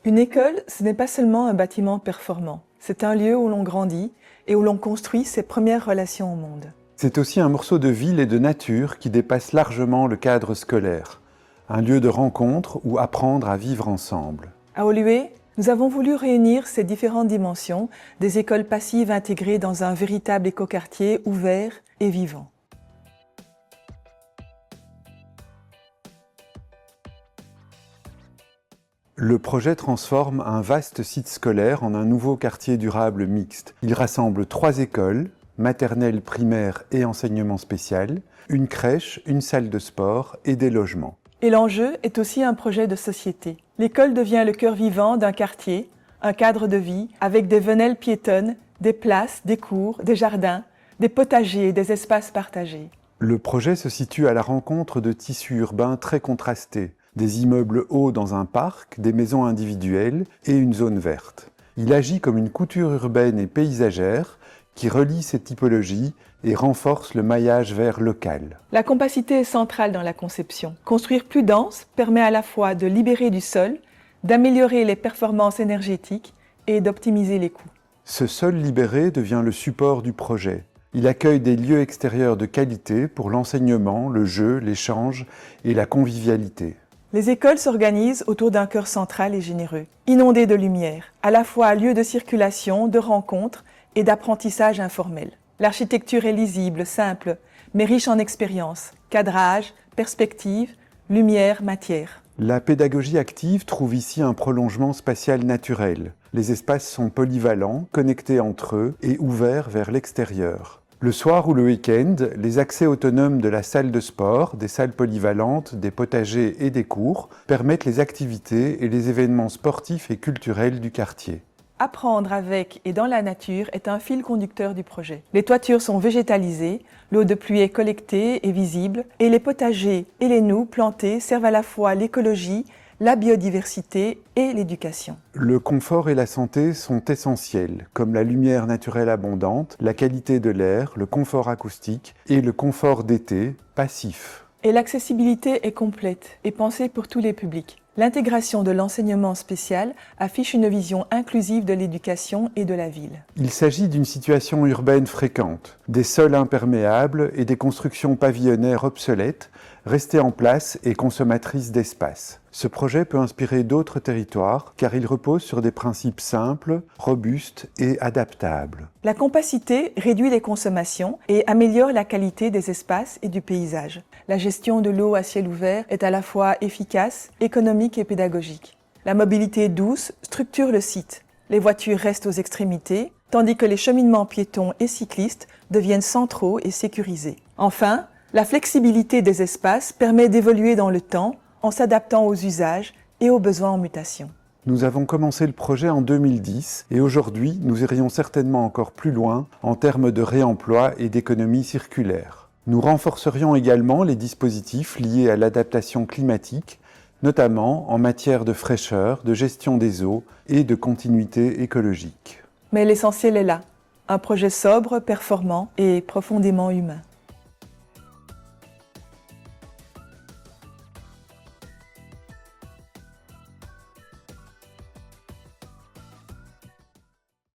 Une école, ce n'est pas seulement un bâtiment performant. C'est un lieu où l'on grandit et où l'on construit ses premières relations au monde. C'est aussi un morceau de ville et de nature qui dépasse largement le cadre scolaire. Un lieu de rencontre où apprendre à vivre ensemble. À Woluwe, nous avons voulu réunir ces différentes dimensions des écoles passives intégrées dans un véritable écoquartier ouvert et vivant. Le projet transforme un vaste site scolaire en un nouveau quartier durable mixte. Il rassemble 3 écoles, maternelle, primaire et enseignement spécial, une crèche, une salle de sport et des logements. Et l'enjeu est aussi un projet de société. L'école devient le cœur vivant d'un quartier, un cadre de vie, avec des venelles piétonnes, des places, des cours, des jardins, des potagers et des espaces partagés. Le projet se situe à la rencontre de tissus urbains très contrastés. Des immeubles hauts dans un parc, des maisons individuelles et une zone verte. Il agit comme une couture urbaine et paysagère qui relie ces typologies et renforce le maillage vert local. La compacité est centrale dans la conception. Construire plus dense permet à la fois de libérer du sol, d'améliorer les performances énergétiques et d'optimiser les coûts. Ce sol libéré devient le support du projet. Il accueille des lieux extérieurs de qualité pour l'enseignement, le jeu, l'échange et la convivialité. Les écoles s'organisent autour d'un cœur central et généreux, inondé de lumière, à la fois lieu de circulation, de rencontres et d'apprentissage informel. L'architecture est lisible, simple, mais riche en expérience, cadrage, perspective, lumière, matière. La pédagogie active trouve ici un prolongement spatial naturel. Les espaces sont polyvalents, connectés entre eux et ouverts vers l'extérieur. Le soir ou le week-end, les accès autonomes de la salle de sport, des salles polyvalentes, des potagers et des cours permettent les activités et les événements sportifs et culturels du quartier. Apprendre avec et dans la nature est un fil conducteur du projet. Les toitures sont végétalisées, l'eau de pluie est collectée et visible, et les potagers et les noues plantées servent à la fois l'écologie, la biodiversité et l'éducation. Le confort et la santé sont essentiels, comme la lumière naturelle abondante, la qualité de l'air, le confort acoustique et le confort d'été, passif. Et l'accessibilité est complète et pensée pour tous les publics. L'intégration de l'enseignement spécial affiche une vision inclusive de l'éducation et de la ville. Il s'agit d'une situation urbaine fréquente, des sols imperméables et des constructions pavillonnaires obsolètes, restées en place et consommatrices d'espace. Ce projet peut inspirer d'autres territoires car il repose sur des principes simples, robustes et adaptables. La compacité réduit les consommations et améliore la qualité des espaces et du paysage. La gestion de l'eau à ciel ouvert est à la fois efficace, économique et pédagogique. La mobilité douce structure le site. Les voitures restent aux extrémités, tandis que les cheminements piétons et cyclistes deviennent centraux et sécurisés. Enfin, la flexibilité des espaces permet d'évoluer dans le temps en s'adaptant aux usages et aux besoins en mutation. Nous avons commencé le projet en 2010 et aujourd'hui, nous irions certainement encore plus loin en termes de réemploi et d'économie circulaire. Nous renforcerions également les dispositifs liés à l'adaptation climatique, notamment en matière de fraîcheur, de gestion des eaux et de continuité écologique. Mais l'essentiel est là, un projet sobre, performant et profondément humain.